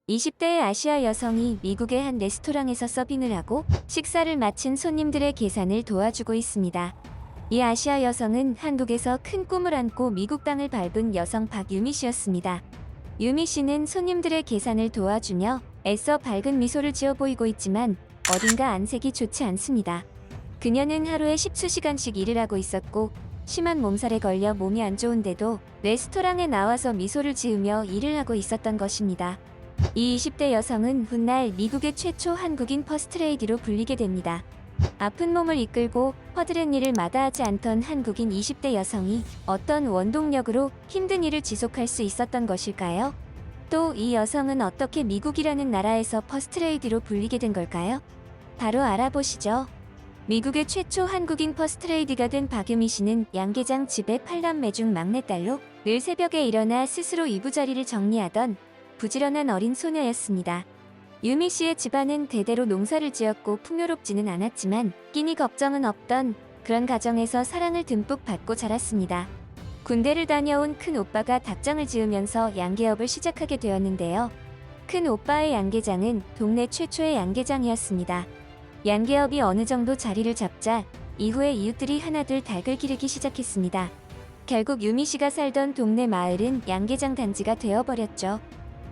20대의 아시아 여성이 미국의 한 레스토랑에서 서빙을 하고 식사를 마친 손님들의 계산을 도와주고 있습니다. 이 아시아 여성은 한국에서 큰 꿈을 안고 미국 땅을 밟은 여성 박유미 씨였습니다. 유미 씨는 손님들의 계산을 도와주며 애써 밝은 미소를 지어 보이고 있지만 어딘가 안색이 좋지 않습니다. 그녀는 하루에 10수시간씩 일을 하고 있었고 심한 몸살에 걸려 몸이 안 좋은데도 레스토랑에 나와서 미소를 지으며 일을 하고 있었던 것입니다. 이 20대 여성은 훗날 미국의 최초 한국인 퍼스트레이디로 불리게 됩니다. 아픈 몸을 이끌고 허드렛 일을 마다하지 않던 한국인 20대 여성이 어떤 원동력으로 힘든 일을 지속할 수 있었던 것일까요? 또 이 여성은 어떻게 미국이라는 나라에서 퍼스트레이디로 불리게 된 걸까요? 바로 알아보시죠. 미국의 최초 한국인 퍼스트레이디가 된 박유미 씨는 양계장 집의 8남매 중 막내딸로 늘 새벽에 일어나 스스로 이부자리를 정리하던 부지런한 어린 소녀였습니다. 유미 씨의 집안은 대대로 농사를 지었고 풍요롭지는 않았지만 끼니 걱정은 없던 그런 가정에서 사랑을 듬뿍 받고 자랐습니다. 군대를 다녀온 큰 오빠가 닭장을 지으면서 양계업을 시작하게 되었는데요. 큰 오빠의 양계장은 동네 최초의 양계장이었습니다. 양계업이 어느 정도 자리를 잡자 이후에 이웃들이 하나둘 닭을 기르기 시작했습니다. 결국 유미 씨가 살던 동네 마을은 양계장 단지가 되어버렸죠.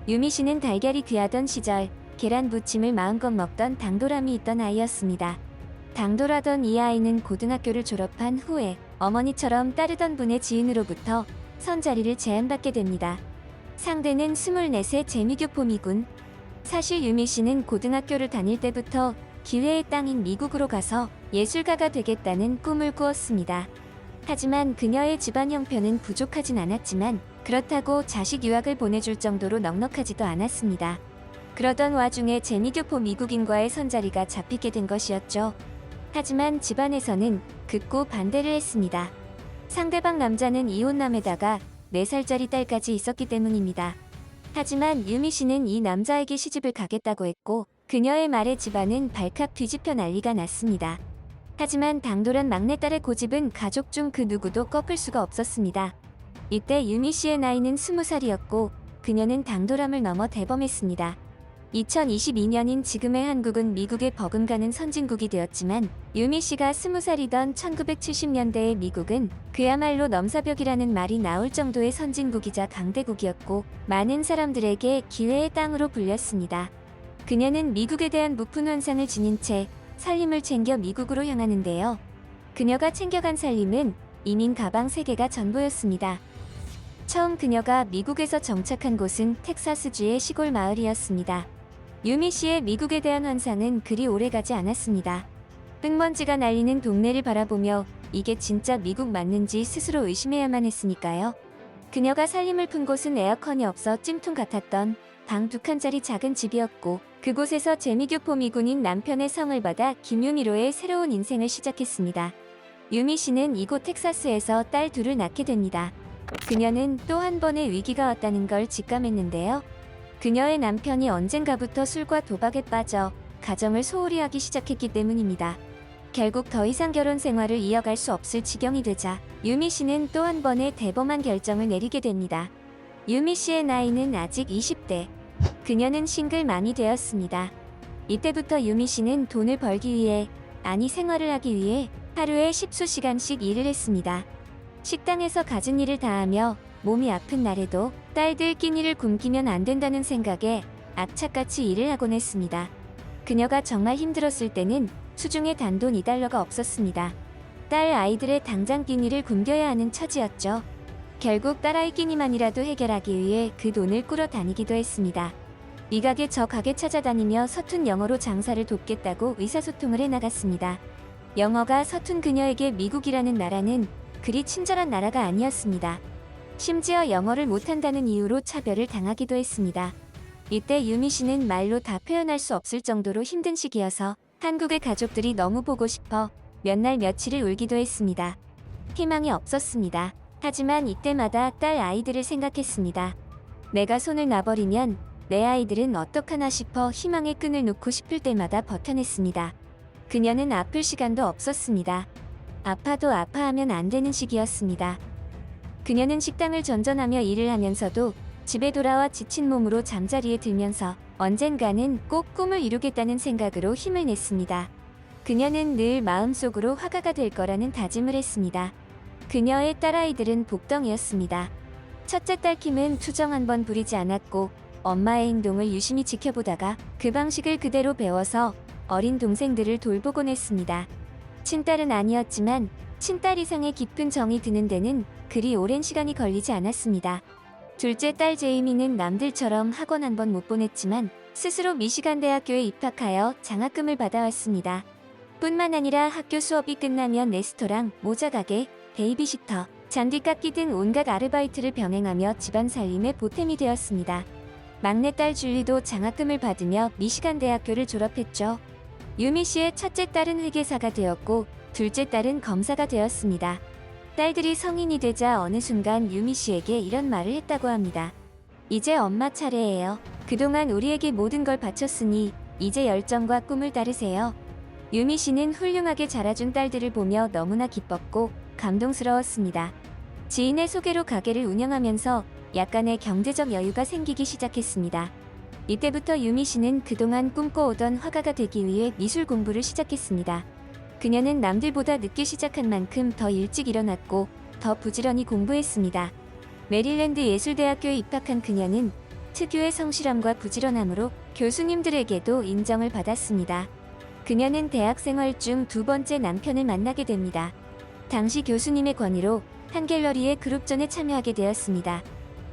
유미 씨는 달걀이 귀하던 시절 계란 부침을 마음껏 먹던 당돌함이 있던 아이였습니다. 당돌하던 이 아이는 고등학교를 졸업한 후에 어머니처럼 따르던 분의 지인으로부터 선자리를 제안받게 됩니다. 상대는 24세 재미교포미군. 사실 유미 씨는 고등학교를 다닐 때부터 기회의 땅인 미국으로 가서 예술가가 되겠다는 꿈을 꾸었습니다. 하지만 그녀의 집안 형편은 부족하진 않았지만 그렇다고 자식 유학을 보내줄 정도로 넉넉하지도 않았습니다. 그러던 와중에 재미교포 미국인과의 선자리가 잡히게 된 것이었죠. 하지만 집안에서는 극구 반대를 했습니다. 상대방 남자는 이혼남에다가 4살짜리 딸까지 있었기 때문입니다. 하지만 유미 씨는 이 남자에게 시집을 가겠다고 했고 그녀의 말에 집안은 발칵 뒤집혀 난리가 났습니다. 하지만 당돌한 막내딸의 고집은 가족 중 그 누구도 꺾을 수가 없었습니다. 이때 유미 씨의 나이는 20살이었고 그녀는 당돌함을 넘어 대범했습니다. 2022년인 지금의 한국은 미국에 버금가는 선진국이 되었지만 유미 씨가 20살이던 1970년대의 미국은 그야말로 넘사벽이라는 말이 나올 정도의 선진국이자 강대국이었고 많은 사람들에게 기회의 땅으로 불렸습니다. 그녀는 미국에 대한 무푼 환상을 지닌 채 살림을 챙겨 미국으로 향하는데요. 그녀가 챙겨간 살림은 이민 가방 3개가 전부였습니다. 처음 그녀가 미국에서 정착한 곳은 텍사스주의 시골 마을이었습니다. 유미 씨의 미국에 대한 환상은 그리 오래가지 않았습니다. 흙먼지가 날리는 동네를 바라보며 이게 진짜 미국 맞는지 스스로 의심해야만 했으니까요. 그녀가 살림을 푼 곳은 에어컨이 없어 찜통 같았던 방 2칸짜리 작은 집이었고 그곳에서 재미교포 미군인 남편의 성을 받아 김유미로의 새로운 인생을 시작했습니다. 유미 씨는 이곳 텍사스에서 딸 2을 낳게 됩니다. 그녀는 또 한 번의 위기가 왔다는 걸 직감했는데요. 그녀의 남편이 언젠가부터 술과 도박에 빠져 가정을 소홀히 하기 시작했기 때문입니다. 결국 더 이상 결혼 생활을 이어갈 수 없을 지경이 되자 유미 씨는 또 한 번의 대범한 결정을 내리게 됩니다. 유미 씨의 나이는 아직 20대. 그녀는 싱글맘이 되었습니다. 이때부터 유미 씨는 돈을 벌기 위해, 아니 생활을 하기 위해 하루에 10수시간씩 일을 했습니다. 식당에서 갖은 일을 다하며 몸이 아픈 날에도 딸들 끼니를 굶기면 안 된다는 생각에 악착같이 일을 하곤 했습니다. 그녀가 정말 힘들었을 때는 수중에 단돈 $2가 없었습니다. 딸 아이들의 당장 끼니를 굶겨야 하는 처지였죠. 결국 딸아이 끼니만이라도 해결하기 위해 그 돈을 꾸러 다니기도 했습니다. 이 가게 저 가게 찾아다니며 서툰 영어로 장사를 돕겠다고 의사소통을 해나갔습니다. 영어가 서툰 그녀에게 미국이라는 나라는 그리 친절한 나라가 아니었습니다. 심지어 영어를 못한다는 이유로 차별을 당하기도 했습니다. 이때 유미 씨는 말로 다 표현할 수 없을 정도로 힘든 시기여서 한국의 가족들이 너무 보고 싶어 몇 날 며칠을 울기도 했습니다. 희망이 없었습니다. 하지만 이때마다 딸 아이들을 생각했습니다. 내가 손을 놔버리면 내 아이들은 어떡하나 싶어 희망의 끈을 놓고 싶을 때마다 버텨냈습니다. 그녀는 아플 시간도 없었습니다. 아파도 아파하면 안 되는 시기였습니다. 그녀는 식당을 전전하며 일을 하면서도 집에 돌아와 지친 몸으로 잠자리에 들면서 언젠가는 꼭 꿈을 이루겠다는 생각으로 힘을 냈습니다. 그녀는 늘 마음속으로 화가가 될 거라는 다짐을 했습니다. 그녀의 딸아이들은 복덩이였습니다. 첫째 딸 킴은 투정 한 번 부리지 않았고 엄마의 행동을 유심히 지켜보다가 그 방식을 그대로 배워서 어린 동생들을 돌보곤 했습니다. 친딸은 아니었지만 친딸 이상의 깊은 정이 드는 데는 그리 오랜 시간이 걸리지 않았습니다. 둘째 딸 제이미는 남들처럼 학원 한 번 못 보냈지만 스스로 미시간 대학교에 입학하여 장학금을 받아왔습니다. 뿐만 아니라 학교 수업이 끝나면 레스토랑, 모자가게, 베이비시터, 잔디깎기 등 온갖 아르바이트를 병행하며 집안 살림에 보탬이 되었습니다. 막내딸 줄리도 장학금을 받으며 미시간 대학교를 졸업했죠. 유미 씨의 첫째 딸은 회계사가 되었고 둘째 딸은 검사가 되었습니다. 딸들이 성인이 되자 어느 순간 유미 씨에게 이런 말을 했다고 합니다. 이제 엄마 차례예요. 그동안 우리에게 모든 걸 바쳤으니 이제 열정과 꿈을 따르세요. 유미 씨는 훌륭하게 자라준 딸들을 보며 너무나 기뻤고 감동스러웠습니다. 지인의 소개로 가게를 운영하면서 약간의 경제적 여유가 생기기 시작했습니다. 이때부터 유미 씨는 그동안 꿈꿔오던 화가가 되기 위해 미술 공부를 시작했습니다. 그녀는 남들보다 늦게 시작한 만큼 더 일찍 일어났고 더 부지런히 공부했습니다. 메릴랜드 예술대학교에 입학한 그녀는 특유의 성실함과 부지런함으로 교수님들에게도 인정을 받았습니다. 그녀는 대학 생활 중 두 번째 남편을 만나게 됩니다. 당시 교수님의 권유로 한 갤러리의 그룹전에 참여하게 되었습니다.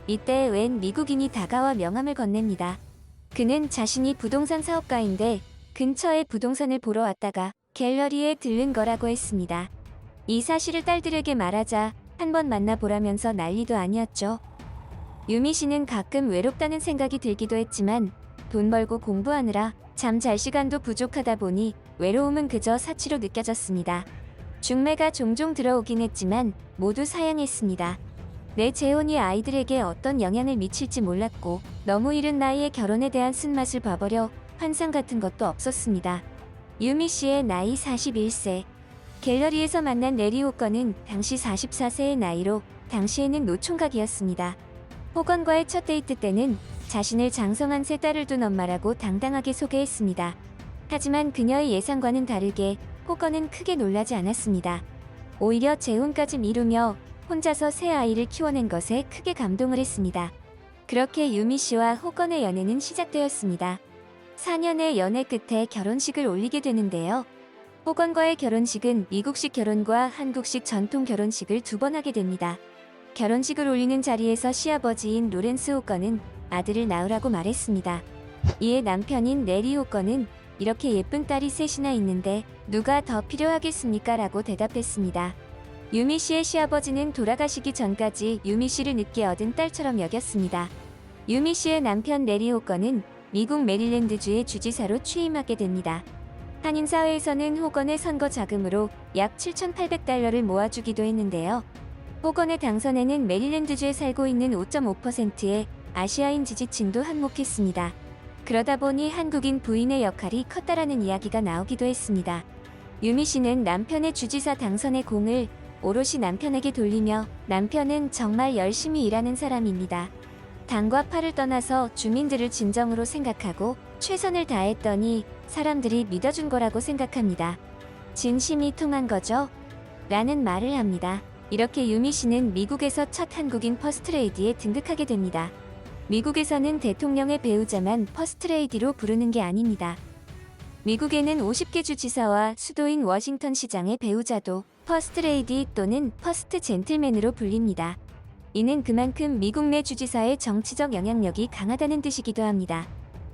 이때 웬 미국인이 다가와 명함을 건넵니다. 그는 자신이 부동산 사업가인데 근처에 부동산을 보러 왔다가 갤러리에 들른 거라고 했습니다. 이 사실을 딸들에게 말하자 한번 만나보라면서 난리도 아니었죠. 유미 씨는 가끔 외롭다는 생각이 들기도 했지만 돈 벌고 공부하느라 잠 잘 시간도 부족하다 보니 외로움은 그저 사치로 느껴졌습니다. 중매가 종종 들어오긴 했지만 모두 사양했습니다. 내 재혼이 아이들에게 어떤 영향을 미칠지 몰랐고 너무 이른 나이에 결혼에 대한 쓴맛을 봐버려 환상 같은 것도 없었습니다. 유미 씨의 나이 41세. 갤러리에서 만난 레리 호건은 당시 44세의 나이로 당시에는 노총각이었습니다. 호건과의 첫 데이트 때는 자신을 장성한 세 딸을 둔 엄마라고 당당하게 소개했습니다. 하지만 그녀의 예상과는 다르게 호건은 크게 놀라지 않았습니다. 오히려 재혼까지 미루며 혼자서 새 아이를 키워낸 것에 크게 감동을 했습니다. 그렇게 유미 씨와 호건의 연애는 시작되었습니다. 4년의 연애 끝에 결혼식을 올리게 되는데요. 호건과의 결혼식은 미국식 결혼과 한국식 전통 결혼식을 두 번 하게 됩니다. 결혼식을 올리는 자리에서 시아버지인 로렌스 호건은 아들을 낳으라고 말했습니다. 이에 남편인 레리 호건은 이렇게 예쁜 딸이 셋이나 있는데 누가 더 필요하겠습니까? 라고 대답했습니다. 유미 씨의 시아버지는 돌아가시기 전까지 유미 씨를 늦게 얻은 딸처럼 여겼습니다. 유미 씨의 남편 레리 호건은 미국 메릴랜드주의 주지사로 취임하게 됩니다. 한인사회에서는 호건의 선거 자금으로 약 7,800달러를 모아주기도 했는데요. 호건의 당선에는 메릴랜드주에 살고 있는 5.5%의 아시아인 지지층도 한몫했습니다. 그러다 보니 한국인 부인의 역할이 컸다라는 이야기가 나오기도 했습니다. 유미 씨는 남편의 주지사 당선의 공을 오롯이 남편에게 돌리며 남편은 정말 열심히 일하는 사람입니다. 당과 파를 떠나서 주민들을 진정으로 생각하고 최선을 다했더니 사람들이 믿어준 거라고 생각합니다. 진심이 통한 거죠? 라는 말을 합니다. 이렇게 유미 씨는 미국에서 첫 한국인 퍼스트레이디에 등극하게 됩니다. 미국에서는 대통령의 배우자만 퍼스트레이디로 부르는 게 아닙니다. 미국에는 50개 주지사와 수도인 워싱턴 시장의 배우자도 퍼스트레이디 또는 퍼스트 젠틀맨으로 불립니다. 이는 그만큼 미국 내 주지사의 정치적 영향력이 강하다는 뜻이기도 합니다.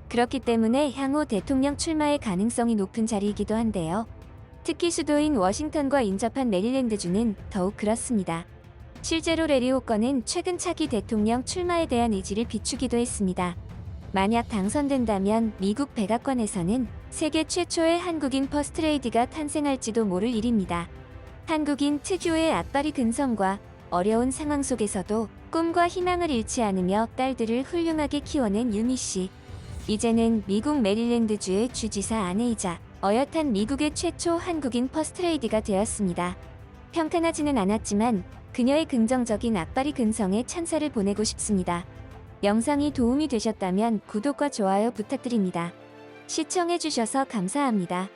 그렇기 때문에 향후 대통령 출마의 가능성이 높은 자리이기도 한데요. 특히 수도인 워싱턴과 인접한 메릴랜드주는 더욱 그렇습니다. 실제로 레리 호건은 최근 차기 대통령 출마에 대한 의지를 비추기도 했습니다. 만약 당선된다면 미국 백악관에서는 세계 최초의 한국인 퍼스트레이디가 탄생할지도 모를 일입니다. 한국인 특유의 앞발이 근성과 어려운 상황 속에서도 꿈과 희망을 잃지 않으며 딸들을 훌륭하게 키워낸 유미 씨. 이제는 미국 메릴랜드주의 주지사 아내이자 어엿한 미국의 최초 한국인 퍼스트레이디가 되었습니다. 평탄하지는 않았지만 그녀의 긍정적인 앞발이 근성에 찬사를 보내고 싶습니다. 영상이 도움이 되셨다면 구독과 좋아요 부탁드립니다. 시청해주셔서 감사합니다.